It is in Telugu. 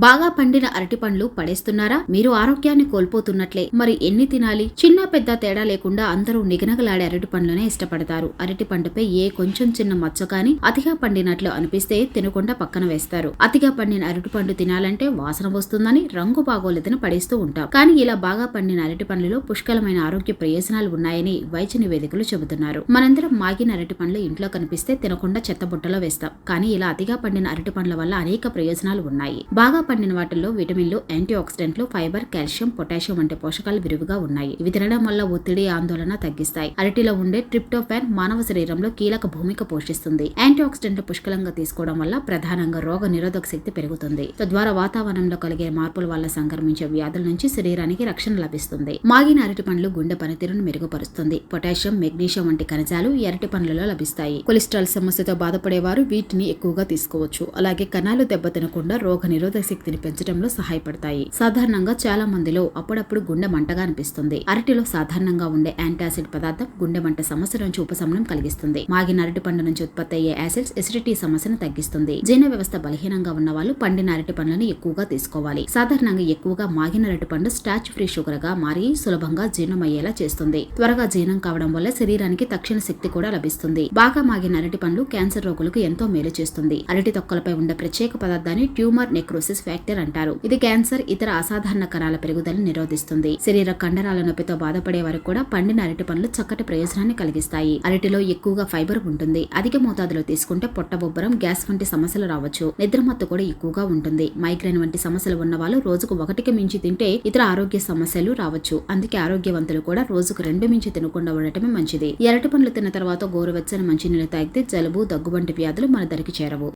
బాగా పండిన అరటి పండ్లు పడేస్తున్నారా? మీరు ఆరోగ్యాన్ని కోల్పోతున్నట్లే. మరి ఎన్ని తినాలి? చిన్న పెద్ద తేడా లేకుండా అందరూ నిగనగలాడే అరటి పండ్లనే ఇష్టపడతారు. అరటి పండుపై ఏ కొంచెం చిన్న మచ్చ కానీ అతిగా పండినట్లు అనిపిస్తే తినకుండా పక్కన వేస్తారు. అతిగా పండిన అరటి పండు తినాలంటే వాసన వస్తుందని రంగు బాగోలేదని పడేస్తూ ఉంటాం. కానీ ఇలా బాగా పండిన అరటి పండ్లలో పుష్కలమైన ఆరోగ్య ప్రయోజనాలు ఉన్నాయని వైద్య నివేదికలు చెబుతున్నారు. మనందరం మాగిన అరటి పండ్లు ఇంట్లో కనిపిస్తే తినకుండా చెత్తబుట్టలో వేస్తాం. కానీ ఇలా అతిగా పండిన అరటి పండ్ల వల్ల అనేక ప్రయోజనాలు ఉన్నాయి. బాగా పండిన వాటిల్లో విటమిన్లు, యాంటీ ఆక్సిడెంట్లు, ఫైబర్, కాల్షియం, పొటాషియం వంటి పోషకాలు విరివిగా ఉన్నాయి. ఇవి తినడం వల్ల ఒత్తిడి, ఆందోళన తగ్గిస్తాయి. అరటిలో ఉండే ట్రిప్టోఫాన్ మానవ శరీరంలో కీలక భూమిక పోషిస్తుంది. యాంటీ ఆక్సిడెంట్లు పుష్కలంగా తీసుకోవడం వల్ల ప్రధానంగా రోగ నిరోధక శక్తి పెరుగుతుంది. తద్వారా వాతావరణంలో కలిగే మార్పుల వల్ల సంక్రమించే వ్యాధుల నుంచి శరీరానికి రక్షణ లభిస్తుంది. మాగిన అరటి పండ్లు గుండె పనితీరును మెరుగుపరుస్తుంది. పొటాషియం, మెగ్నీషియం వంటి ఖనిజాలు ఈ అరటి పండ్లలో లభిస్తాయి. కొలెస్ట్రాల్ సమస్యతో బాధపడేవారు వీటిని ఎక్కువగా తీసుకోవచ్చు. అలాగే కణాలు దెబ్బతినకుండా రోగ నిరోధక శక్తిని పెంచడంలో సహాయపడతాయి. సాధారణంగా చాలా మందిలో అప్పుడప్పుడు గుండె మంటగా అనిపిస్తుంది. అరటిలో సాధారణంగా ఉండే యాంటాసిడ్ పదార్థం గుండె మంట సమస్య నుంచి ఉపశమనం కలిగిస్తుంది. మాగిన అరటి పండు నుంచి ఉత్పత్తి అయ్యే యాసిడ్స్ ఎసిడిటీ సమస్యను తగ్గిస్తుంది. జీర్ణ వ్యవస్థ బలహీనంగా ఉన్న వాళ్ళు పండిన అరటి పండ్లను ఎక్కువగా తీసుకోవాలి. సాధారణంగా ఎక్కువగా మాగిన అరటి పండు స్టార్చ్ ఫ్రీ షుగర్ గా మారి సులభంగా జీర్ణమయ్యేలా చేస్తుంది. త్వరగా జీర్ణం కావడం వల్ల శరీరానికి తక్షణ శక్తి కూడా లభిస్తుంది. బాగా మాగిన అరటి పండ్లు క్యాన్సర్ రోగులకు ఎంతో మేలు చేస్తుంది. అరటి తొక్కలపై ఉండే ప్రత్యేక పదార్థాన్ని ట్యూమర్ నెక్రోసిస్ ఫ్యాక్టర్ అంటారు. ఇది క్యాన్సర్, ఇతర అసాధారణ కణాల పెరుగుదలను నిరోధిస్తుంది. శరీర కండరాల నొప్పితో బాధపడే వారికి కూడా పండిన అరటి పండ్లు చక్కటి ప్రయోజనాన్ని కలిగిస్తాయి. అరటిలో ఎక్కువగా ఫైబర్ ఉంటుంది. అధిక మోతాదులో తీసుకుంటే పొట్టబొబ్బరం, గ్యాస్ వంటి సమస్యలు రావచ్చు. నిద్రమత్తు కూడా ఎక్కువగా ఉంటుంది. మైగ్రేన్ వంటి సమస్యలు ఉన్న వాళ్ళు రోజుకు 1కి మించి తింటే ఇతర ఆరోగ్య సమస్యలు రావచ్చు. అందుకే ఆరోగ్యవంతులు కూడా రోజుకు 2 మించి తినకుండా ఉండటమే మంచిది. ఈ అరటి పండ్లు తిన్న తర్వాత గోరువెచ్చని మంచినీళ్ళు తాగితే జలుబు, దగ్గు వంటి వ్యాధులు మన దరికి చేరవు.